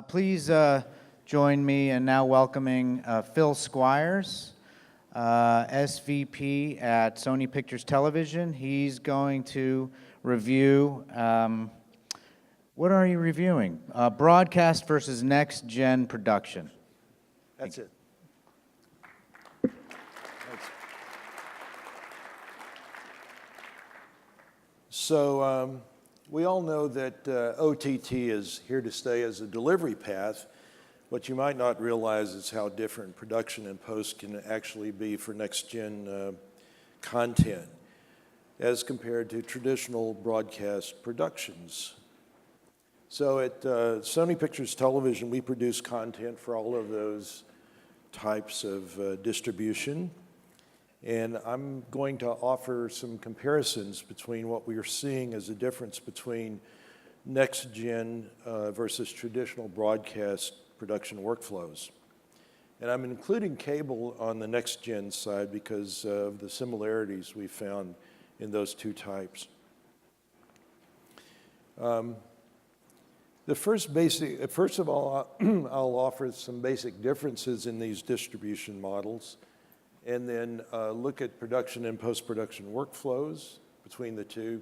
Please join me in now welcoming Phil Squyres, SVP at Sony Pictures Television. He's going to review, what are you reviewing? Broadcast versus next-gen production. That's it. So we all know that OTT is here to stay as a delivery path. What you might not realize is how different production and post can actually be for next-gen content as compared to traditional broadcast productions. So at Sony Pictures Television, we produce content for all of those types of distribution. And I'm going to offer some comparisons between what we are seeing as a difference between next-gen versus traditional broadcast production workflows. And I'm including cable on the next-gen side because of the similarities we found in those two types. First of all, I'll offer some basic differences in these distribution models, and then look at production and post-production workflows between the two,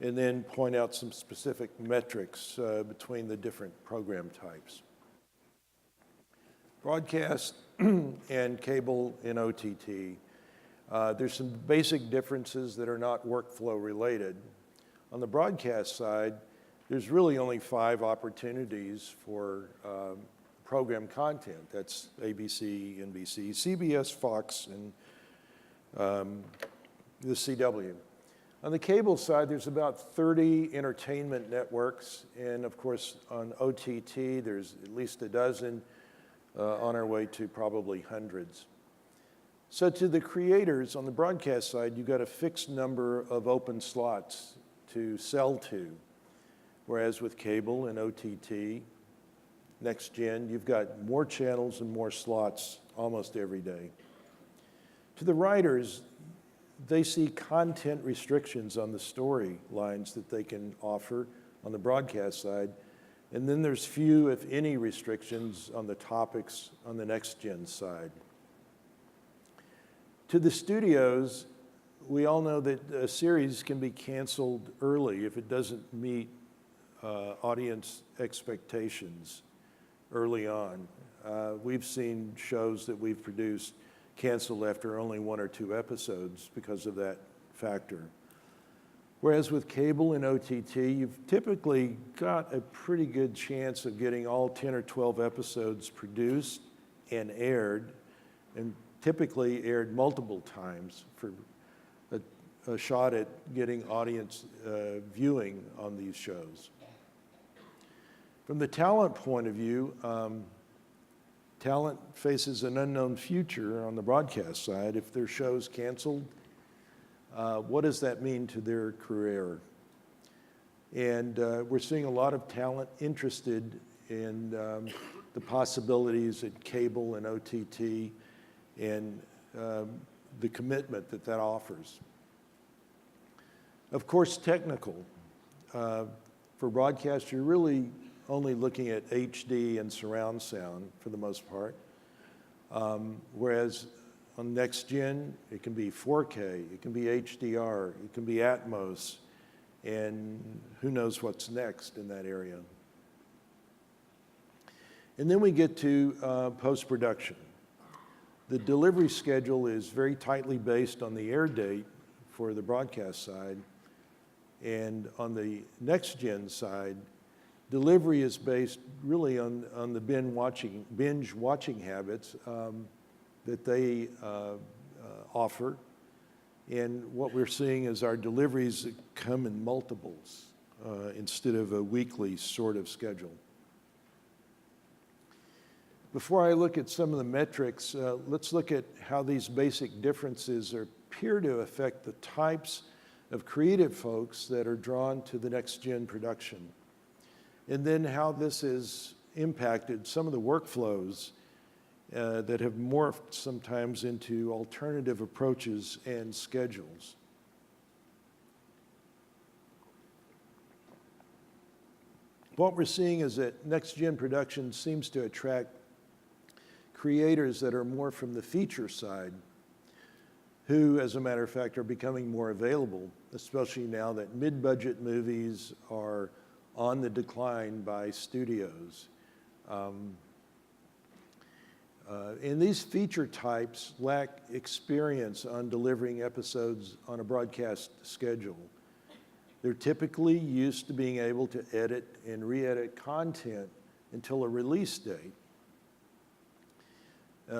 and then point out some specific metrics between the different program types. Broadcast and cable and OTT. There's some basic differences that are not workflow related. On the broadcast side, there's really only 5 opportunities for program content. That's ABC, NBC, CBS, Fox, and the CW. On the cable side, there's about 30 entertainment networks, and of course on OTT, there's at least a dozen, on our way to probably hundreds. So to the creators on the broadcast side, you've got a fixed number of open slots to sell to, whereas with cable and OTT, next gen, you've got more channels and more slots almost every day. To the writers, they see content restrictions on the storylines that they can offer on the broadcast side, and then there's few, if any, restrictions on the topics on the next gen side. To the studios, we all know that a series can be canceled early if it doesn't meet audience expectations early on. We've seen shows that we've produced canceled after only 1 or 2 episodes because of that factor. Whereas with cable and OTT, you've typically got a pretty good chance of getting all 10 or 12 episodes produced and aired, and typically aired multiple times for a shot at getting audience viewing on these shows. From the talent point of view, talent faces an unknown future on the broadcast side. If their show's canceled, what does that mean to their career? And we're seeing a lot of talent interested in the possibilities at cable and OTT and the commitment that that offers. Of course, technical. For broadcast, you're really only looking at HD and surround sound for the most part. Whereas on next gen, it can be 4K, it can be HDR, it can be Atmos, and who knows what's next in that area. And then we get to post-production. The delivery schedule is very tightly based on the air date for the broadcast side, and on the next gen side, delivery is based really on the binge watching habits that they offer. And what we're seeing is our deliveries come in multiples instead of a weekly sort of schedule. Before I look at some of the metrics, let's look at how these basic differences appear to affect the types of creative folks that are drawn to the next gen production. And then how this has impacted some of the workflows that have morphed sometimes into alternative approaches and schedules. what we're seeing is that next-gen production seems to attract creators that are more from the feature side, who, as a matter of fact, are becoming more available, especially now that mid-budget movies are on the decline by studios. And these feature types lack experience on delivering episodes on a broadcast schedule. They're typically used to being able to edit and re-edit content until a release date.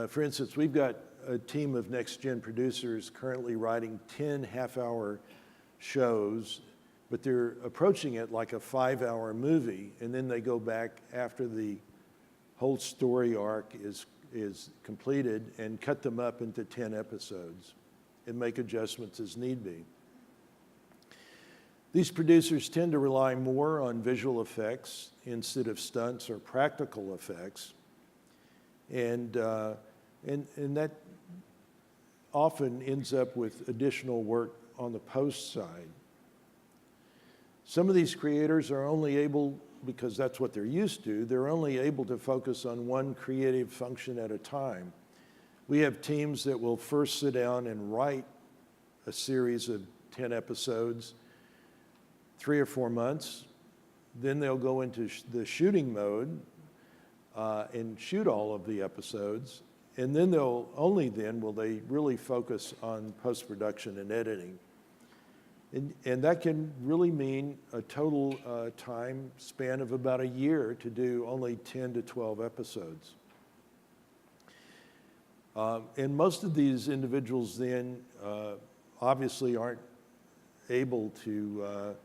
For instance, we've got a team of next-gen producers currently writing 10 half-hour shows, but they're approaching it like a 5-hour movie, and then they go back after the whole story arc is completed and cut them up into 10 episodes and make adjustments as need be. These producers tend to rely more on visual effects instead of stunts or practical effects, and that often ends up with additional work on the post side. Some of these creators are only able, because that's what they're used to, they're only able to focus on one creative function at a time. We have teams that will first sit down and write a series of 10 episodes, 3 or 4 months. Then they'll go into the shooting mode and shoot all of the episodes. And then only then will they really focus on post-production and editing. And that can really mean a total time span of about a year to do only 10 to 12 episodes. And most of these individuals then obviously aren't able to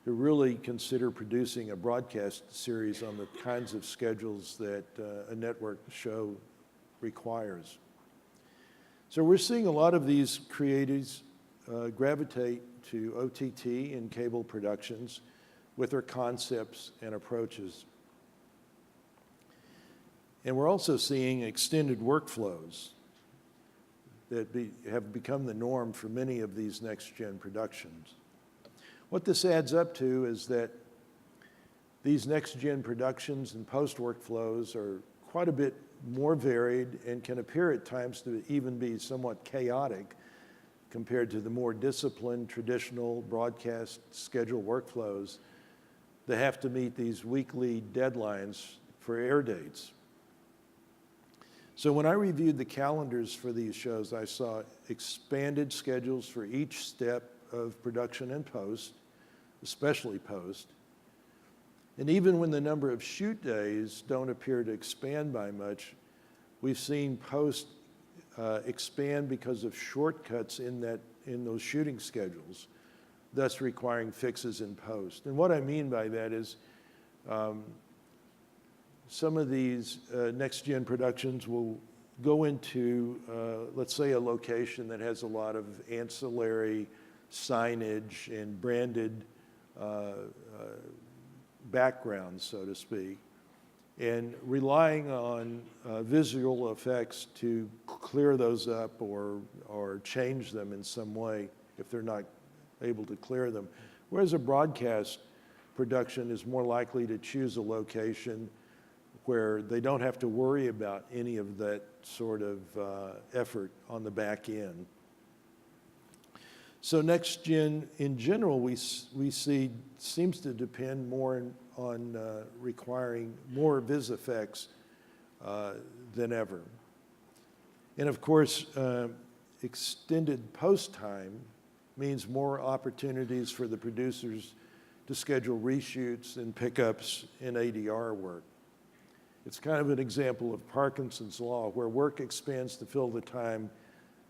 really consider producing a broadcast series on the kinds of schedules that a network show requires. So we're seeing a lot of these creatives gravitate to OTT and cable productions with their concepts and approaches. And we're also seeing extended workflows that have become the norm for many of these next-gen productions. What this adds up to is that these next-gen productions and post workflows are quite a bit more varied and can appear at times to even be somewhat chaotic compared to the more disciplined, traditional broadcast schedule workflows that have to meet these weekly deadlines for air dates. So when I reviewed the calendars for these shows, I saw expanded schedules for each step of production and post, especially post. And even when the number of shoot days don't appear to expand by much, we've seen post expand because of shortcuts in those shooting schedules, thus requiring fixes in post. And what I mean by that is some of these next-gen productions will go into, let's say, a location that has a lot of ancillary signage and branded backgrounds, so to speak, and relying on visual effects to clear those up or change them in some way if they're not able to clear them. Whereas a broadcast production is more likely to choose a location where they don't have to worry about any of that sort of effort on the back end. So next gen, in general, we see seems to depend more on requiring more vis effects than ever. And of course, extended post time means more opportunities for the producers to schedule reshoots and pickups in ADR work. It's kind of an example of Parkinson's law, where work expands to fill the time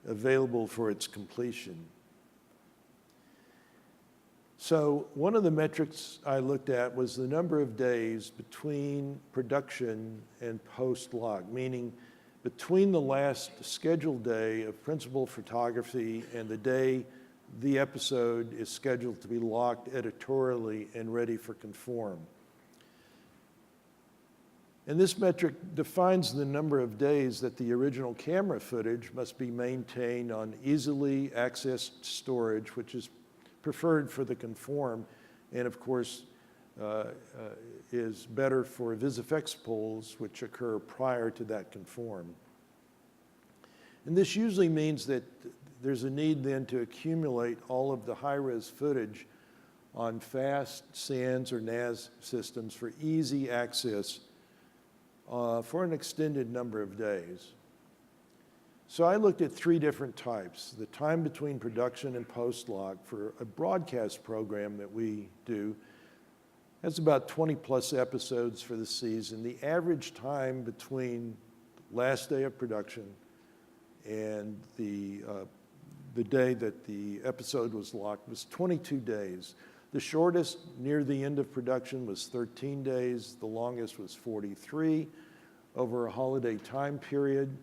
available for its completion. So one of the metrics I looked at was the number of days between production and post-log, meaning between the last scheduled day of principal photography and the day the episode is scheduled to be locked editorially and ready for conform. And this metric defines the number of days that the original camera footage must be maintained on easily accessed storage, which is preferred for the conform, and of course, is better for VisFX pulls, which occur prior to that conform. And this usually means that there's a need then to accumulate all of the high-res footage on fast SANs or NAS systems for easy access for an extended number of days. So I looked at 3 different types. The time between production and post-lock for a broadcast program that we do has about 20 plus episodes for the season. The average time between last day of production and the day that the episode was locked was 22 days. The shortest near the end of production was 13 days. The longest was 43 over a holiday time period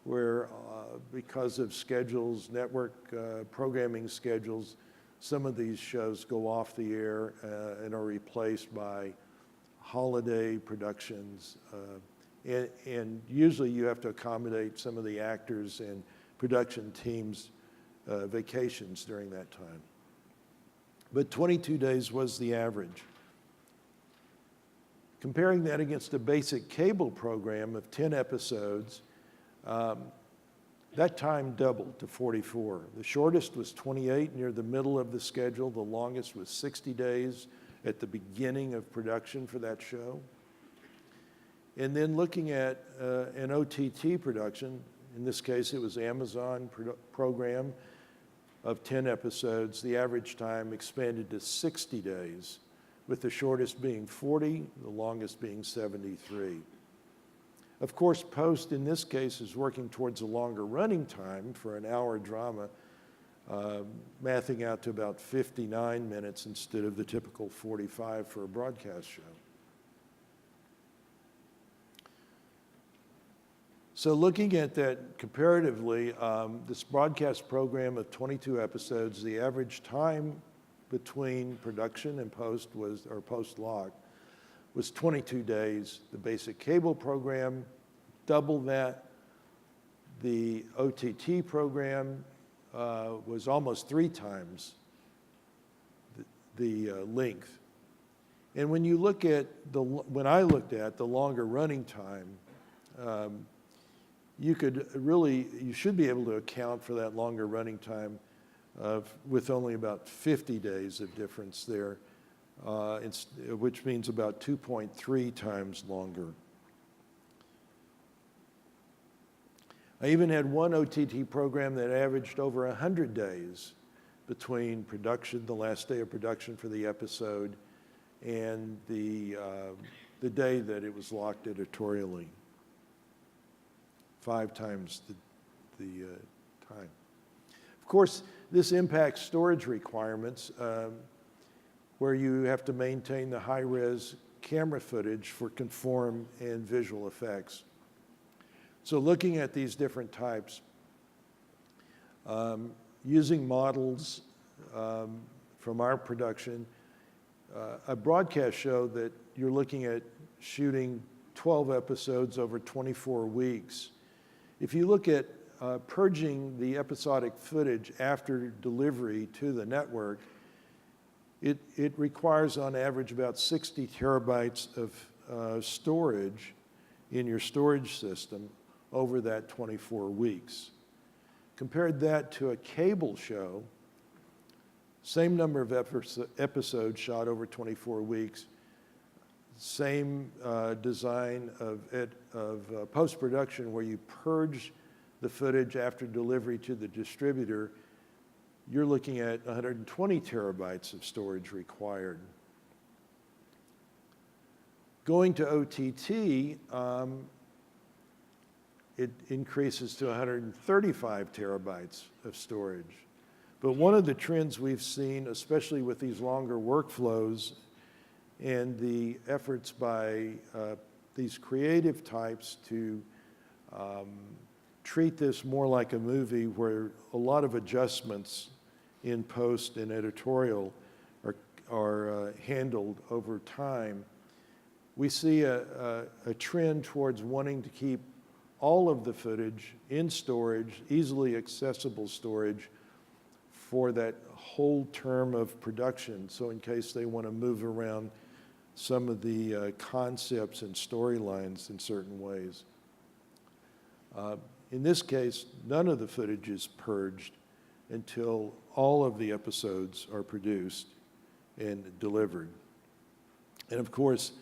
where because of schedules, network programming schedules, some of these shows go off the air and are replaced by holiday productions. And usually you have to accommodate some of the actors and production teams' vacations during that time. But 22 days was the average. Comparing that against a basic cable program of 10 episodes, that time doubled to 44. The shortest was 28 near the middle of the schedule. The longest was 60 days at the beginning of production for that show. And then looking at an OTT production, in this case it was Amazon program of 10 episodes, the average time expanded to 60 days, with the shortest being 40, the longest being 73. Of course, Post in this case is working towards a longer running time for an hour drama, mathing out to about 59 minutes instead of the typical 45 for a broadcast show. So looking at that comparatively, this broadcast program of 22 episodes, the average time between production and post was, or post-lock, was 22 days. The basic cable program, double that. The OTT program was almost 3 times the length. And when you look at when I looked at the longer running time, you should be able to account for that longer running time with only about 50 days of difference there, which means about 2.3 times longer. I even had one OTT program that averaged over 100 days between production, the last day of production for the episode, and the day that it was locked editorially. 5 times the time. Of course, this impacts storage requirements where you have to maintain the high-res camera footage for conform and visual effects. So looking at these different types, using models from our production, a broadcast show that you're looking at shooting 12 episodes over 24 weeks. If you look at purging the episodic footage after delivery to the network, it requires on average about 60 terabytes of storage in your storage system over that 24 weeks. Compared that to a cable show, same number of episodes shot over 24 weeks, same design of post-production where you purge the footage after delivery to the distributor, you're looking at 120 terabytes of storage required. Going to OTT, it increases to 135 terabytes of storage. But one of the trends we've seen, especially with these longer workflows and the efforts by these creative types to treat this more like a movie where a lot of adjustments in post and editorial are handled over time, we see a trend towards wanting to keep all of the footage in storage, easily accessible storage, for that whole term of production. So in case they want to move around some of the concepts and storylines in certain ways. In this case, none of the footage is purged until all of the episodes are produced and delivered. And of course,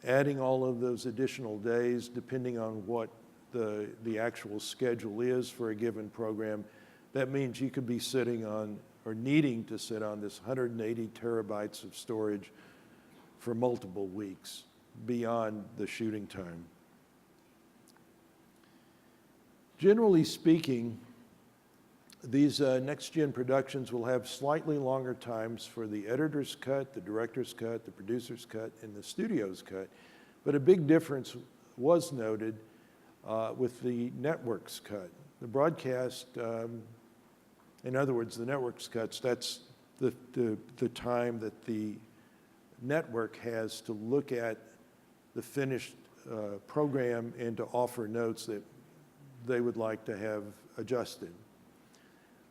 adding all of those additional days, depending on what the actual schedule is for a given program, that means you could be sitting on, or needing to sit on, this 180 terabytes of storage for multiple weeks beyond the shooting time. Generally speaking, these next-gen productions will have slightly longer times for the editor's cut, the director's cut, the producer's cut, and the studio's cut. But a big difference was noted with the network's cut. The broadcast, in other words, the network's cuts, that's the time that the network has to look at the finished program and to offer notes that they would like to have adjusted.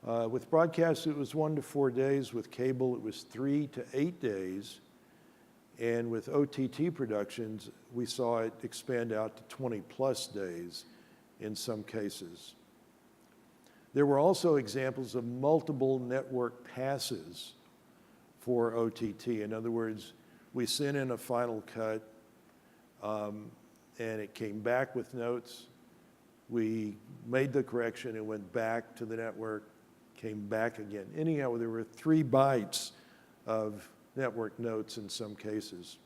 With broadcast, it was 1 to 4 days. With cable, it was 3 to 8 days. And with OTT productions, we saw it expand out to 20-plus days in some cases. There were also examples of multiple network passes for OTT. In other words, we sent in a final cut, and it came back with notes. We made the correction, it went back to the network, came back again. Anyhow, there were 3 bytes of network notes in some cases.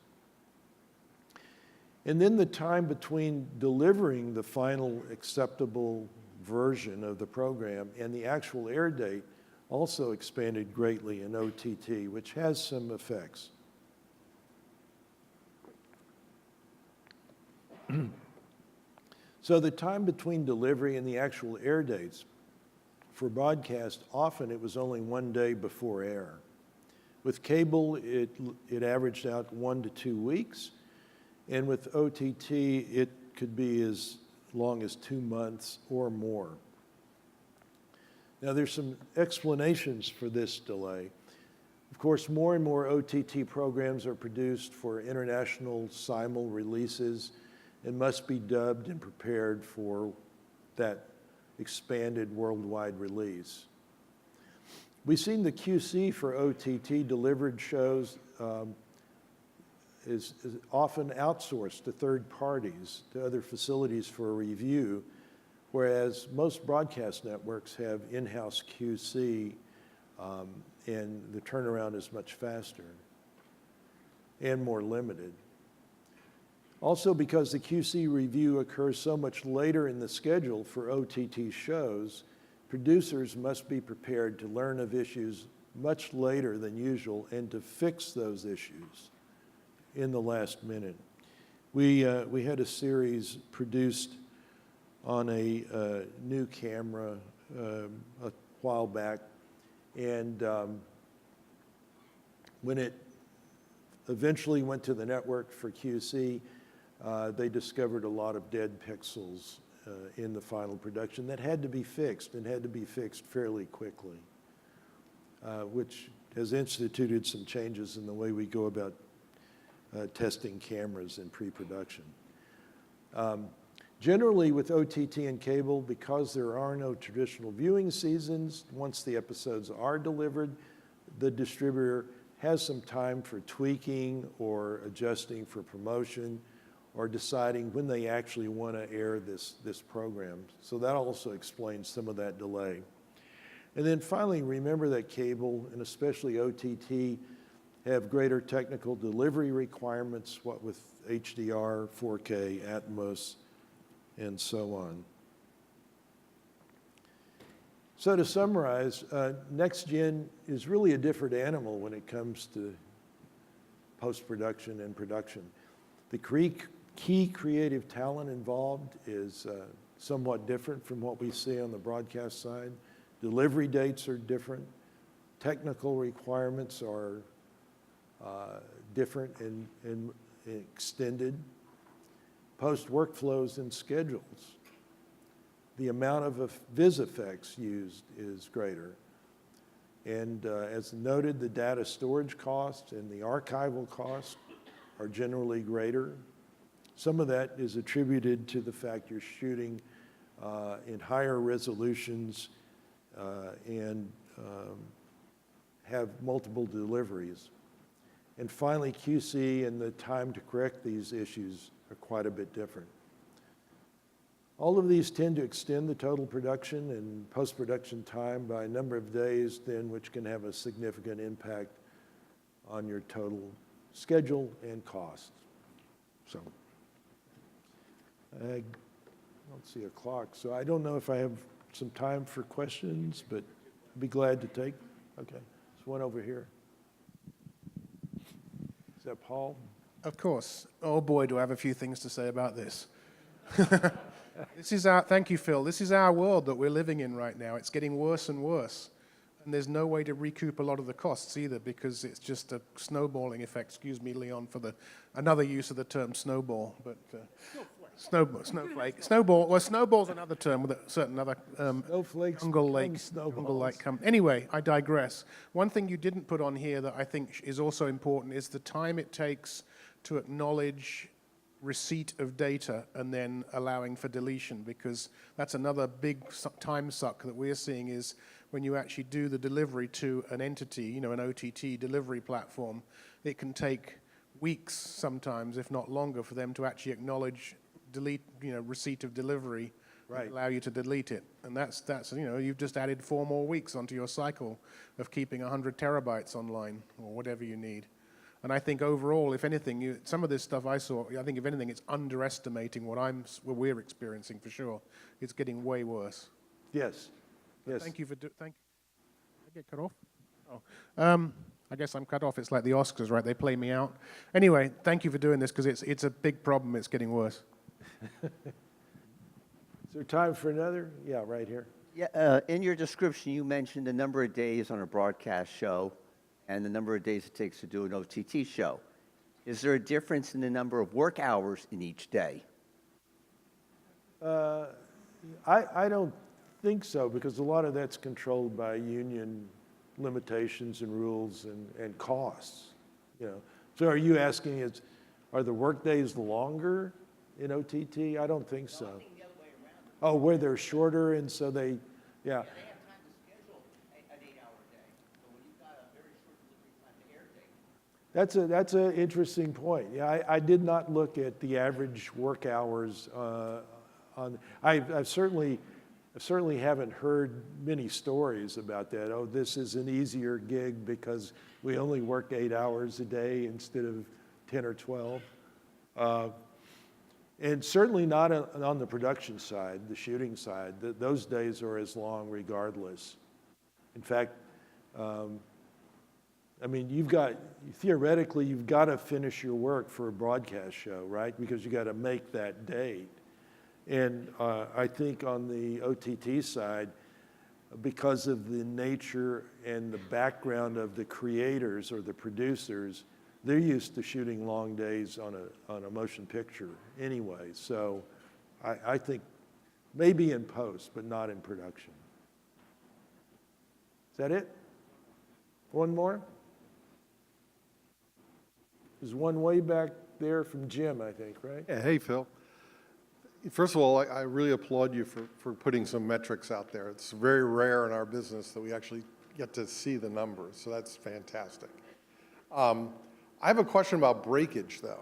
And then the time between delivering the final acceptable version of the program and the actual air date also expanded greatly in OTT, which has some effects. So the time between delivery and the actual air dates for broadcast, often it was only 1 day before air. With cable, it averaged out 1 to 2 weeks, and with OTT, it could be as long as 2 months or more. Now, there's some explanations for this delay. Of course, more and more OTT programs are produced for international simul releases and must be dubbed and prepared for that expanded worldwide release. We've seen the QC for OTT delivered shows is often outsourced to third parties, to other facilities for a review, whereas most broadcast networks have in-house QC, and the turnaround is much faster and more limited. Also, because the QC review occurs so much later in the schedule for OTT shows, producers must be prepared to learn of issues much later than usual and to fix those issues in the last minute. We had a series produced on a new camera a while back, and when it eventually went to the network for QC, they discovered a lot of dead pixels in the final production that had to be fixed, and had to be fixed fairly quickly, which has instituted some changes in the way we go about testing cameras in pre-production. Generally, with OTT and cable, because there are no traditional viewing seasons, once the episodes are delivered, the distributor has some time for tweaking or adjusting for promotion, or deciding when they actually want to air this program. So that also explains some of that delay. And then finally, remember that cable, and especially OTT, have greater technical delivery requirements, what with HDR, 4K, Atmos, and so on. So to summarize, Next Gen is really a different animal when it comes to post-production and production. The key creative talent involved is somewhat different from what we see on the broadcast side. Delivery dates are different. Technical requirements are different and extended. Post workflows and schedules. The amount of vis effects used is greater. And as noted, the data storage cost and the archival cost are generally greater. Some of that is attributed to the fact you're shooting in higher resolutions and have multiple deliveries. And finally, QC and the time to correct these issues are quite a bit different. All of these tend to extend the total production and post-production time by a number of days, then, which can have a significant impact on your total schedule and cost. So, I don't see a clock, so I don't know if I have some time for questions, but I'd be glad to take. Okay, there's one over here. Is that Paul? Of course. Oh boy, do I have a few things to say about this. This is thank you, Phil. This is our world that we're living in right now. It's getting worse and worse. And there's no way to recoup a lot of the costs either, because it's just a snowballing effect. Excuse me, Leon, for another use of the term snowball. But snowflake. Snowball. Well, snowball's another term with a certain other Snowflakes jungle lake. become Jungle-like anyway, I digress. One thing you didn't put on here that I think is also important is the time it takes to acknowledge receipt of data and then allowing for deletion, because that's another big time suck that we're seeing is when you actually do the delivery to an entity, you know, an OTT delivery platform, it can take weeks sometimes, if not longer, for them to actually acknowledge delete, you know, receipt of delivery, Right. and allow you to delete it. And that's, you know, you've just added 4 more weeks onto your cycle of keeping 100 terabytes online or whatever you need. And I think overall, if anything, some of this stuff I saw, I think if anything, it's underestimating what we're experiencing for sure. It's getting way worse. Yes. Yes. Thank you for Did I get cut off? Oh, I guess I'm cut off. It's like the Oscars, right? They play me out. Anyway, thank you for doing this, because it's a big problem. It's getting worse. Is there time for another? Yeah, right here. Yeah, in your description, you mentioned the number of days on a broadcast show and the number of days it takes to do an OTT show. Is there a difference in the number of work hours in each day? I don't think so, because a lot of that's controlled by union limitations and rules and costs. You know, so are you asking are the work days longer in OTT? I don't think so. Oh, where they're shorter, and so they, yeah. That's an interesting point. Yeah, I did not look at the average work hours I've certainly haven't heard many stories about that. Oh, this is an easier gig because we only work 8 hours a day instead of 10 or 12. And certainly not on the production side, the shooting side. Those days are as long regardless. In fact, I mean, theoretically, you've got to finish your work for a broadcast show, right? Because you got to make that date. And I think on the OTT side, because of the nature and the background of the creators or the producers, they're used to shooting long days on a motion picture anyway. So I think maybe in post, but not in production. Is that it? One more? There's one way back there from Jim, I think, right? Yeah, hey, Phil. First of all, I really applaud you for putting some metrics out there. It's very rare in our business that we actually get to see the numbers, so that's fantastic. I have a question about breakage, though.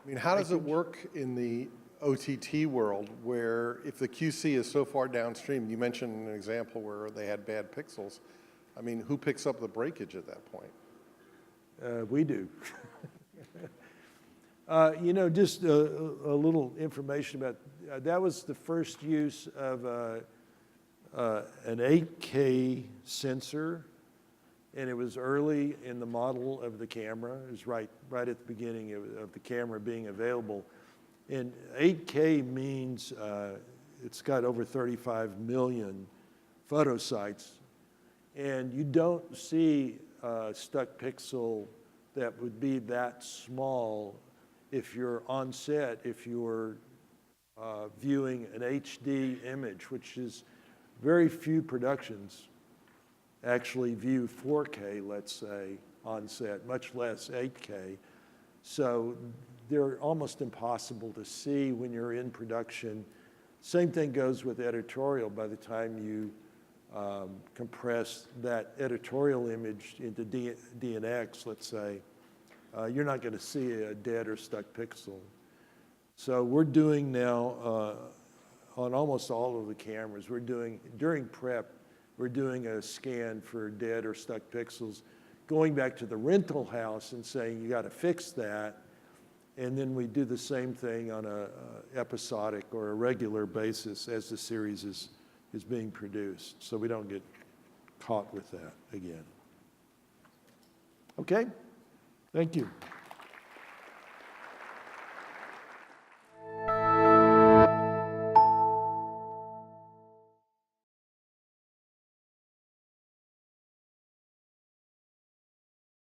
I mean, how does it work in the OTT world where if the QC is so far downstream, you mentioned an example where they had bad pixels. I mean, who picks up the breakage at that point? We do. You know, just a little information about, that was the first use of an 8K sensor, and it was early in the model of the camera. It was right at the beginning of the camera being available. And 8K means it's got over 35 million photo sites, and you don't see a stuck pixel that would be that small if you're on set, if you're viewing an HD image, which is very few productions actually view 4K, let's say, on set, much less 8K. So they're almost impossible to see when you're in production. Same thing goes with editorial. By the time you compress that editorial image into DNX, let's say, you're not going to see a dead or stuck pixel. So we're doing now, on almost all of the cameras, during prep, we're doing a scan for dead or stuck pixels, going back to the rental house and saying, you got to fix that. And then we do the same thing on a episodic or a regular basis as the series is being produced, so we don't get caught with that again. Okay? Thank you.